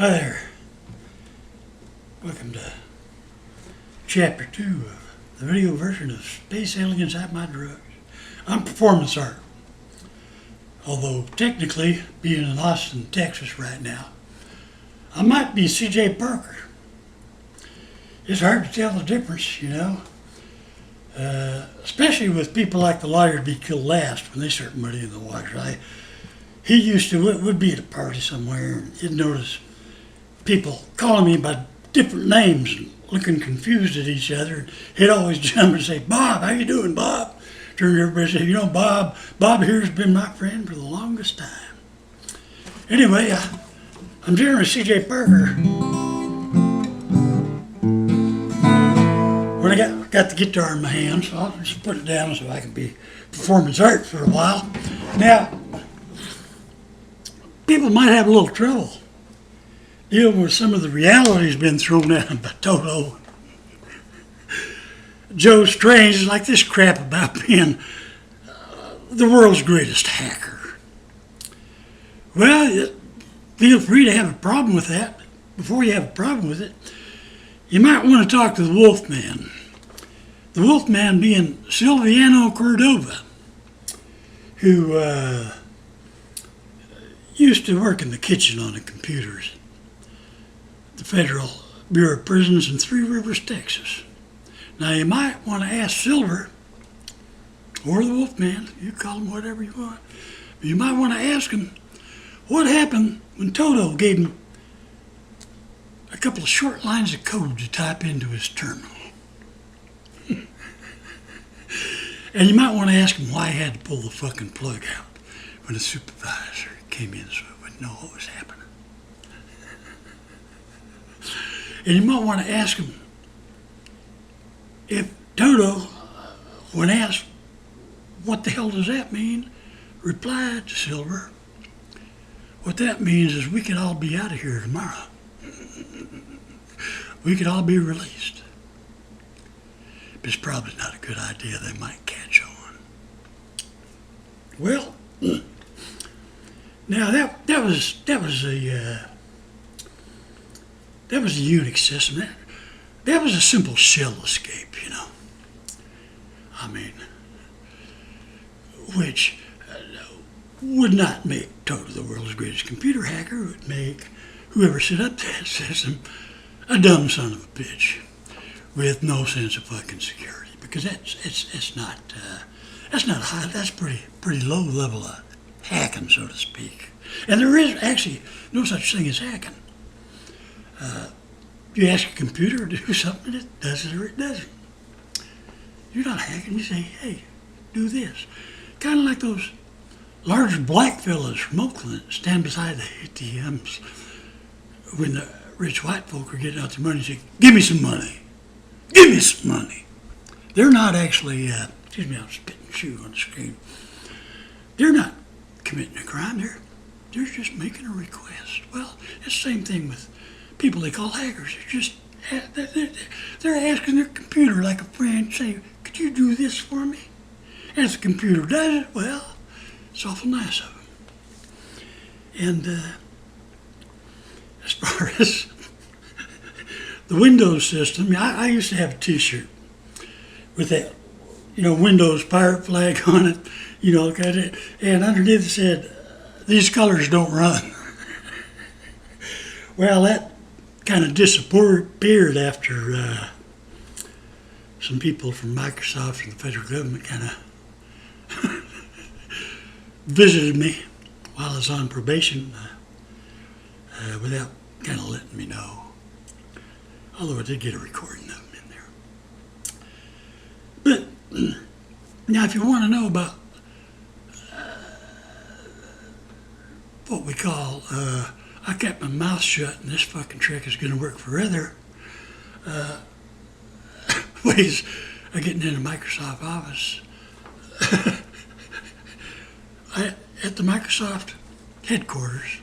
Hi there. Welcome to Chapter 2 of the video version of Space Aliens At My Drugs. I'm performance art. Although technically, being in Austin, Texas right now, I might be C.J. Parker. It's hard to tell the difference, you know. Especially with people like the lawyer to be killed last when they start muddying the water. He used to, would be at a party somewhere, and you'd notice people calling me by different names and looking confused at each other. And he'd always jump and say, "Bob, how you doing, Bob?" Turn to everybody and say, "You know, Bob here's been my friend for the longest time." Anyway, I'm General C.J. Parker. When I got the guitar in my hand, so I'll just put it down so I can be performance art for a while. Now, people might have a little trouble dealing with some of the realities been thrown at them by Toto. Joe Strange is like this crap about being the world's greatest hacker. Well, feel free to have a problem with that. Before you have a problem with it, you might want to talk to the Wolfman. The Wolfman being Silviano Cordova, who used to work in the kitchen on the computers at the Federal Bureau of Prisons in Three Rivers, Texas. Now you might want to ask Silver, or the Wolfman, you call him whatever you want, but you might want to ask him what happened when Toto gave him a couple of short lines of code to type into his terminal. And you might want to ask him why he had to pull the fucking plug out when the supervisor came in so he wouldn't know what was happening. And you might want to ask him if Toto, when asked, "What the hell does that mean?" replied to Silver, "What that means is we could all be out of here tomorrow. We could all be released." It's probably not a good idea. They might catch on. Well, now that was a Unix system. That was a simple shell escape, you know. I mean, which would not make Toto the world's greatest computer hacker. It would make whoever set up that system a dumb son of a bitch with no sense of fucking security, because that's not high. That's pretty low level of hacking, so to speak. And there is actually no such thing as hacking. You ask a computer to do something, it does it or it doesn't. You're not hacking. You say, "Hey, do this." Kind of like those large black fellas from Oakland that stand beside the ATMs when the rich white folk are getting out their money and say, "Give me some money. Give me some money." They're not actually, excuse me, I'm spitting shoe on the screen. They're not committing a crime. They're just making a request. Well, it's the same thing with people they call hackers. They're asking their computer like a friend, say, "Could you do this for me?" And if the computer does it, well, it's awful nice of them. And as far as the Windows system, I used to have a T-shirt with that, Windows pirate flag on it, and underneath it said, "These colors don't run." Well, that kind of disappeared after some people from Microsoft and the federal government kind of visited me while I was on probation without kind of letting me know. Although I did get a recording of them in there. But now, if you want to know about what we call, I kept my mouth shut and this fucking trick is going to work for other ways of getting into Microsoft Office. At the Microsoft headquarters,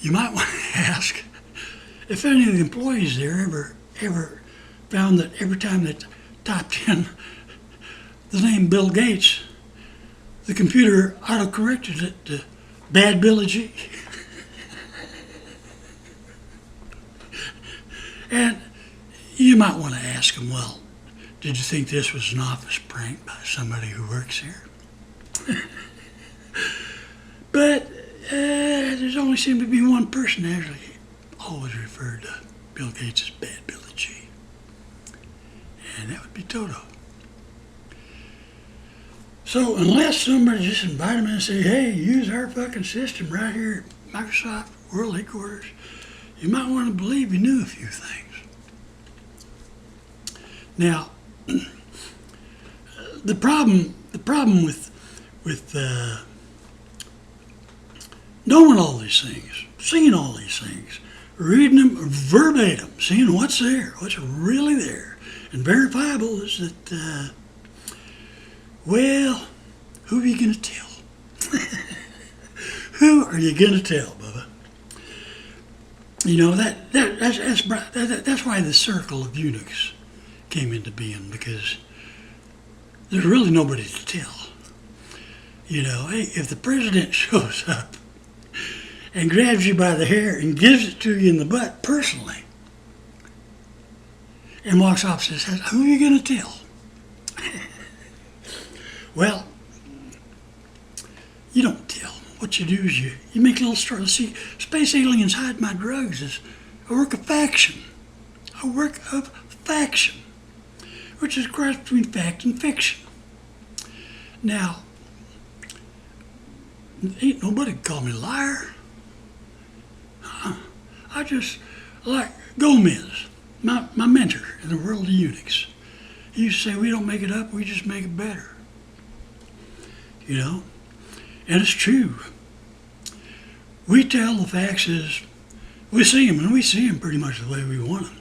you might want to ask if any of the employees there ever found that every time they typed in the name Bill Gates, the computer auto-corrected it to Bad Billy G. And you might want to ask them, well, did you think this was an office prank by somebody who works here? But there's only seemed to be one person actually always referred to Bill Gates as Bad Billy G. And that would be Toto. So unless somebody just invited me and say, hey, use our fucking system right here at Microsoft World Headquarters, you might want to believe you knew a few things. Now, the problem with knowing all these things, seeing all these things, reading them verbatim, seeing what's there, what's really there, and verifiable is that, well, who are you going to tell? Who are you going to tell, Bubba? You know, that's why the circle of eunuchs came into being, because there's really nobody to tell. You know, hey, if the president shows up and grabs you by the hair and gives it to you in the butt personally and walks off and says, who are you going to tell? Well, you don't tell. What you do is you make little stories. See, Space Aliens Hide My Drugs is a work of faction. A work of faction, which is a cross between fact and fiction. Now, ain't nobody call me a liar. I just, like Gomez, my mentor in the world of eunuchs. He used to say, we don't make it up, we just make it better. You know? And it's true. We tell the facts as we see them, and we see them pretty much the way we want them.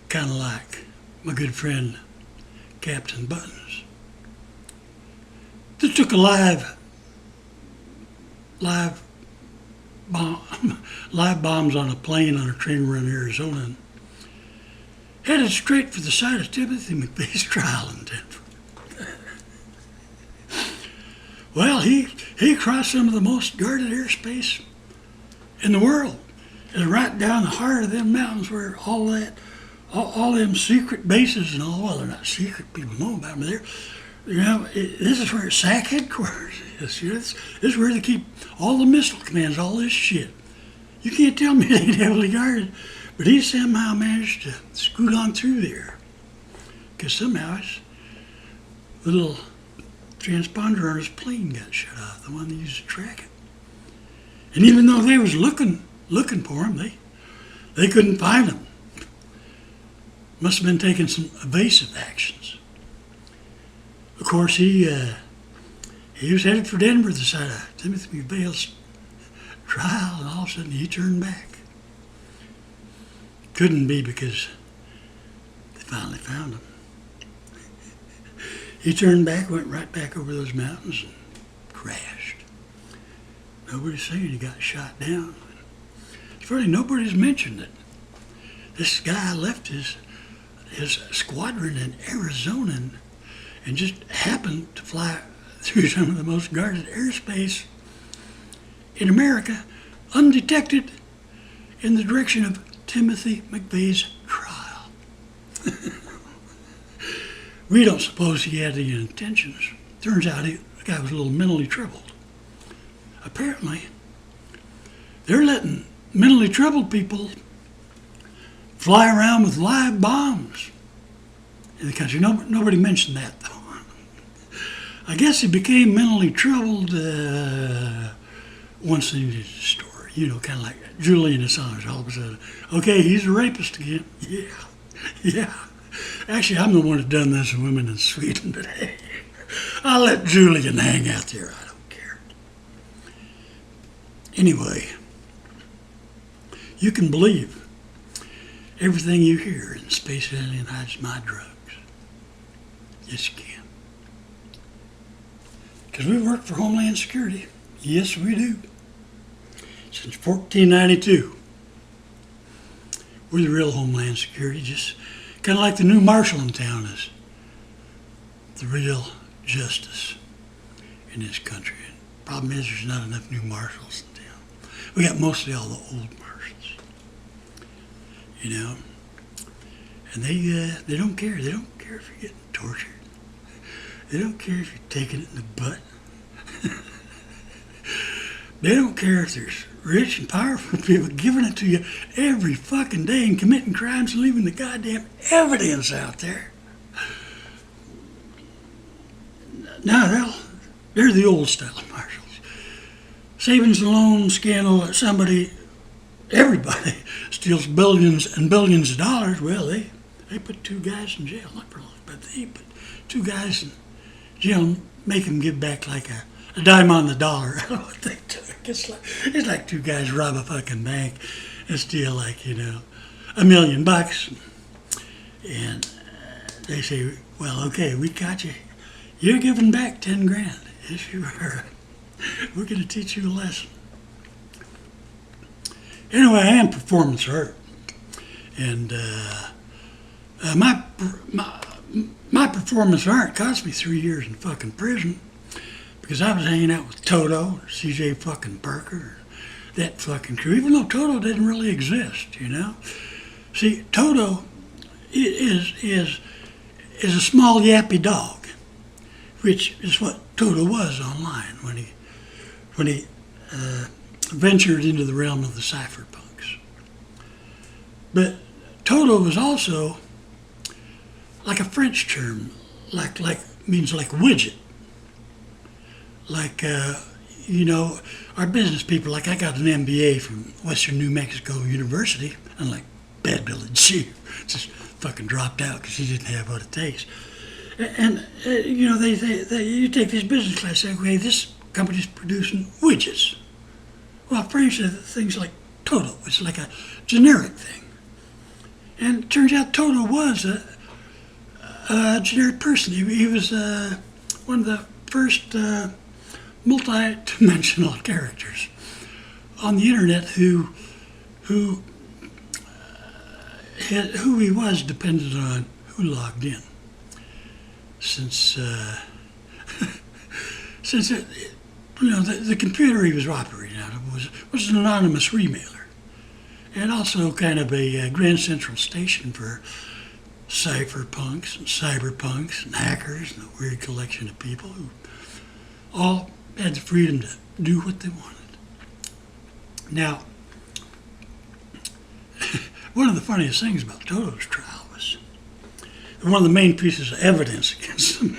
Kind of like my good friend Captain Buttons. They took a live bombs on a plane on a train run in Arizona and headed straight for the site of Timothy McVeigh's trial in Denver. Well, he crossed some of the most guarded airspace in the world. And right down the heart of them mountains where all them secret bases and all, well, they're not secret, people know about them, but they're, you know, this is where SAC headquarters is. You know, this is where they keep all the missile commands, all this shit. You can't tell me it ain't heavily guarded, but he somehow managed to scoot on through there. Because somehow the little transponder on his plane got shut off, the one they used to track it. And even though they was looking for him, they couldn't find him. Must have been taking some evasive actions. Of course, he was headed for Denver, the site of Timothy McVeigh's trial, and all of a sudden he turned back. Couldn't be because they finally found him. He turned back, went right back over those mountains and crashed. Nobody's saying he got shot down. It's funny, nobody's mentioned it. This guy left his squadron in Arizona and just happened to fly through some of the most guarded airspace in America, undetected, in the direction of Timothy McVeigh's trial. We don't suppose he had any intentions. Turns out the guy was a little mentally troubled. Apparently, they're letting mentally troubled people fly around with live bombs in the country. Nobody mentioned that, though. I guess he became mentally troubled once he did the story. You know, kind of like Julian Assange. All of a sudden, okay, he's a rapist again. Yeah. Actually, I'm the one that done this to women in Sweden, but hey, I'll let Julian hang out there. I don't care. Anyway, you can believe everything you hear in Space Alien Hides My Drugs. Yes, you can. Because we work for Homeland Security. Yes, we do. Since 1492. We're the real Homeland Security, just kind of like the new marshal in town is the real justice in this country. And the problem is there's not enough new marshals in town. We got mostly all the old marshals. you know. And they don't care. They don't care if you're getting tortured. They don't care if you're taking it in the butt. They don't care if there's rich and powerful people giving it to you every fucking day and committing crimes and leaving the goddamn evidence out there. Now, they're the old style of marshals. Savings and loan scandal, everybody steals billions and billions of dollars. Well, they put two guys in jail, not for long, but they put two guys in jail and make them give back like a dime on the dollar. I don't know what they took. It's like two guys rob a fucking bank and steal like, $1 million. And they say, well, okay, we caught you. You're giving back 10 grand. Yes, you are. We're going to teach you a lesson. Anyway, I am performance art. And my performance art cost me 3 years in fucking prison because I was hanging out with Toto, CJ fucking Parker, that fucking crew, even though Toto didn't really exist, See, Toto is a small yappy dog, which is what Toto was online when he ventured into the realm of the cypherpunks. But Toto was also like a French term, means like widget. Like, our business people, like I got an MBA from Western New Mexico University, unlike Bad Billy G, just fucking dropped out because he didn't have what it takes. And, you take these business class, say, okay, this company's producing widgets. Well, French things like Toto, it's like a generic thing. And it turns out Toto was a generic person. He was one of the first multi-dimensional characters on the internet who he was depended on who logged in. Since the computer he was operating out of was an anonymous remailer, and also kind of a Grand Central Station for cypherpunks and cyberpunks and hackers and a weird collection of people who all had the freedom to do what they wanted. Now, one of the funniest things about Toto's trial was one of the main pieces of evidence against him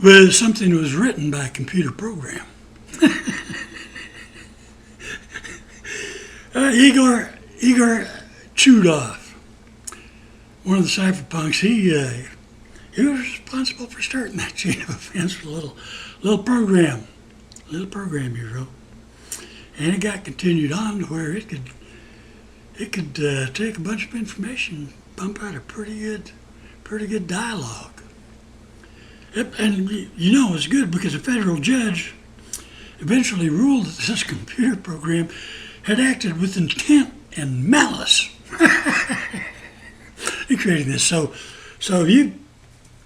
was something that was written by a computer program. Igor Chudov, one of the cypherpunks, he was responsible for starting that chain of events with a little program he wrote, and it got continued on to where it could take a bunch of information and pump out a pretty good dialogue. And it was good because a federal judge eventually ruled that this computer program had acted with intent and malice in creating this. So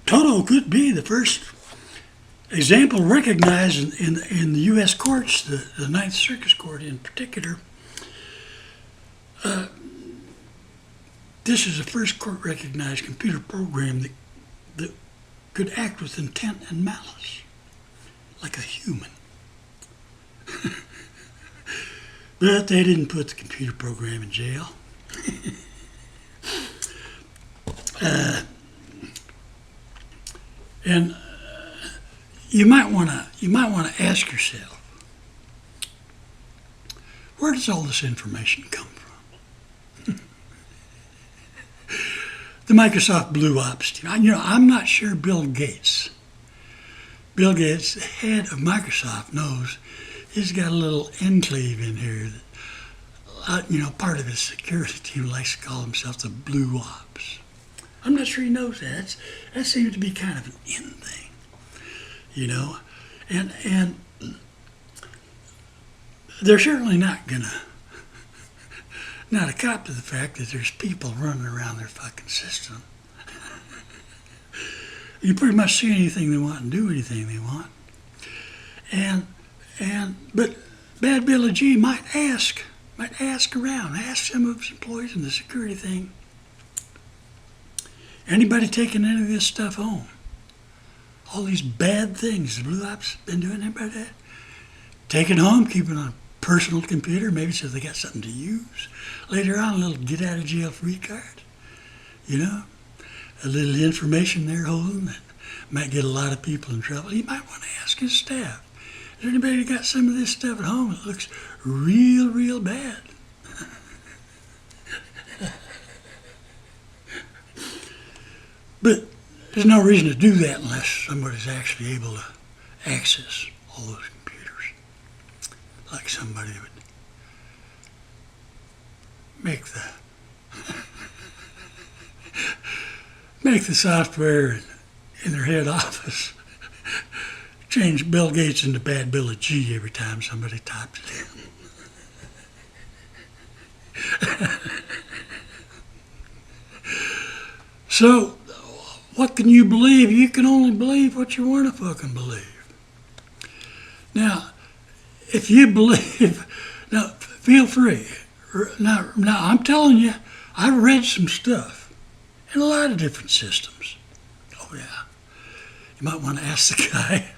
Toto could be the first example recognized in the U.S. courts, the Ninth Circuit Court in particular. This is the first court-recognized computer program that could act with intent and malice, like a human. But they didn't put the computer program in jail. And you might want to ask yourself, where does all this information come from? The Microsoft Blue Ops team. I'm not sure Bill Gates, the head of Microsoft, knows he's got a little enclave in here that, part of his security team likes to call himself the Blue Ops. I'm not sure he knows that. That seems to be kind of an in thing, and they're certainly not a cop to the fact that there's people running around their fucking system. You pretty much see anything they want and do anything they want. But Bad Billy G might ask might ask around, ask some of his employees in the security thing. Anybody taking any of this stuff home? All these bad things the Blue Ops been doing, anybody that? Take it home, keep it on a personal computer, maybe so they got something to use. Later on, a little get out of jail free card. You know? A little information they're holding that might get a lot of people in trouble. He might want to ask his staff. Is there anybody got some of this stuff at home that looks real, real bad? But there's no reason to do that unless somebody's actually able to access all those computers. Like somebody would make the software in their head office change Bill Gates into Bad Billy G every time somebody types it in. So, what can you believe? You can only believe what you want to fucking believe. Now, if you believe, now feel free. Now I'm telling you, I've read some stuff in a lot of different systems. Oh yeah. You might want to ask the guy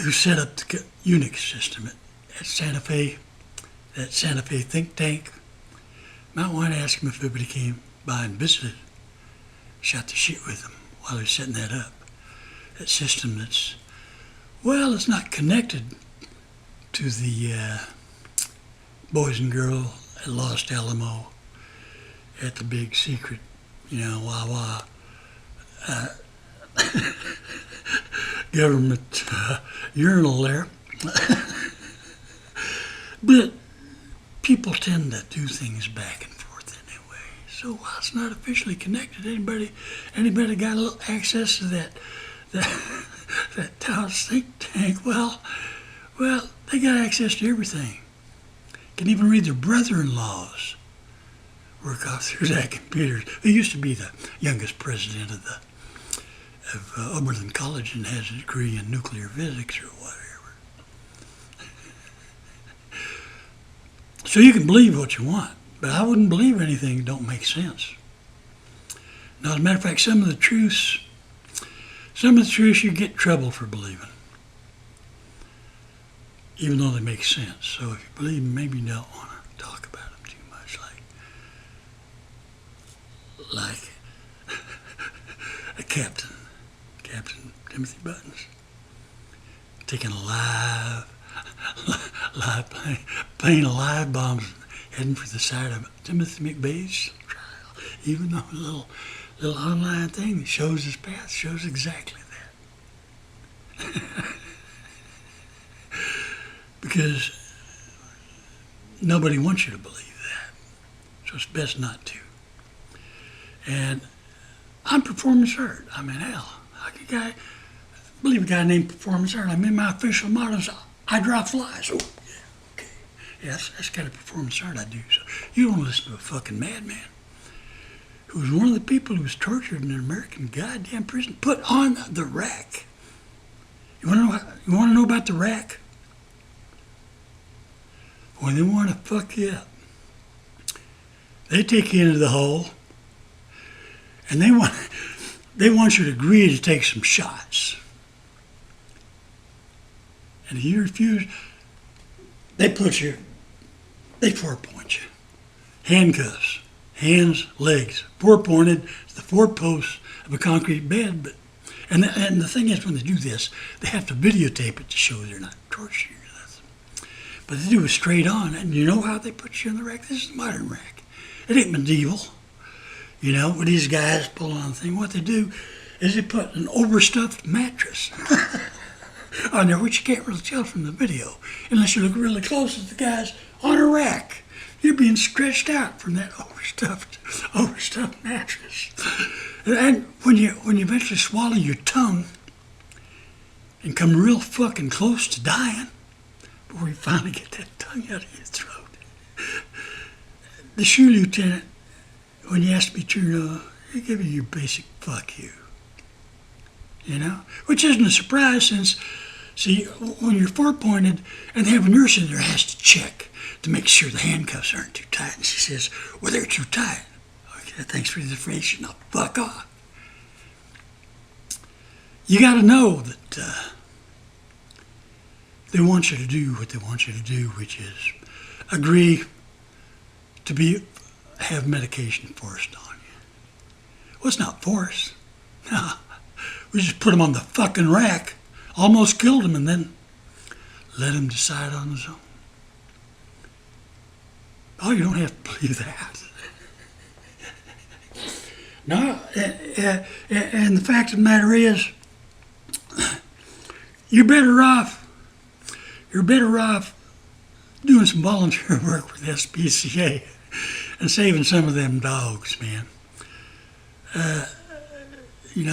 who set up the Unix system at Santa Fe, that Santa Fe think tank. Might want to ask him if everybody came by and visited, shot the shit with him while he was setting that up. That system that's, well, it's not connected to the boys and girl at Lost Alamo at the big secret, Wawa government urinal there. But people tend to do things back and forth anyway. So while it's not officially connected, anybody got a little access to that Taos think tank? Well, they got access to everything. Can even read their brother-in-laws work off through that computer. He used to be the youngest president of Oberlin College and has a degree in nuclear physics or whatever. So you can believe what you want, but I wouldn't believe anything that don't make sense. Now, as a matter of fact, some of the truths you get in trouble for believing, even though they make sense. So if you believe them, maybe you don't want to talk about them too much, like a Captain Timothy Buttons, taking a plane of live bombs heading for the side of Timothy McVeigh's trial, even though a little online thing that shows his path shows exactly that. Because nobody wants you to believe that, so it's best not to. And I'm performance art. I mean, hell, I believe a guy named Performance Art. I mean, my official motto is I draw flies. Oh, yeah, okay. Yeah, that's kind of performance art I do. So you don't listen to a fucking madman who was one of the people who was tortured in an American goddamn prison, put on the rack. You want to know about the rack? When they want to fuck you up, they take you into the hole, and they want you to agree to take some shots. And if you refuse, they 4-point you. Handcuffs, hands, legs, 4-pointed, the 4 posts of a concrete bed. And the thing is, when they do this, they have to videotape it to show they're not torturing you. But they do it straight on, and you know how they put you in the rack? This is a modern rack. It ain't medieval. With these guys pull on the thing, what they do is they put an overstuffed mattress on there, which you can't really tell from the video, unless you look really close at the guys on a rack. You're being stretched out from that overstuffed mattress. And when you eventually swallow your tongue and come real fucking close to dying, before you finally get that tongue out of your throat, the shoe lieutenant, when you ask to be turned, he give you your basic fuck you. Which isn't a surprise since, see, when you're 4-pointed and they have a nurse in there has to check to make sure the handcuffs aren't too tight. And she says, well, they're too tight. Okay, thanks for the information. Now, fuck off. You got to know that they want you to do what they want you to do, which is agree to have medication forced on you. Well, it's not force. No, we just put him on the fucking rack, almost killed him, and then let him decide on his own. Oh, you don't have to believe that. No, and the fact of the matter is, you're better off doing some volunteer work with SPCA and saving some of them dogs, man.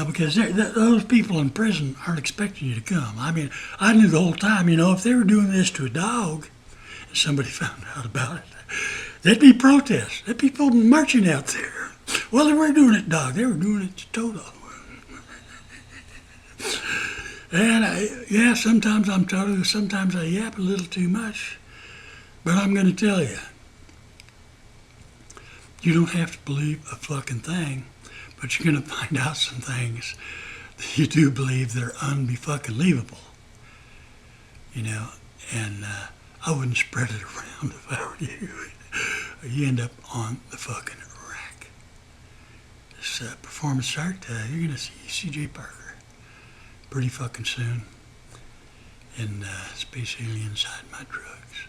Because those people in prison aren't expecting you to come. I mean, I knew the whole time, if they were doing this to a dog and somebody found out about it, there'd be protests. There'd be people marching out there. Well, they weren't doing it to dog. They were doing it to Toto. And sometimes I'm Toto. Sometimes I yap a little too much. But I'm going to tell you, you don't have to believe a fucking thing, but you're going to find out some things that you do believe that are unbe-fucking-believable. And I wouldn't spread it around if I were you. You end up on the fucking rack. This performance art, you're going to see C.J. Parker pretty fucking soon in Space Aliens Hide My Drugs.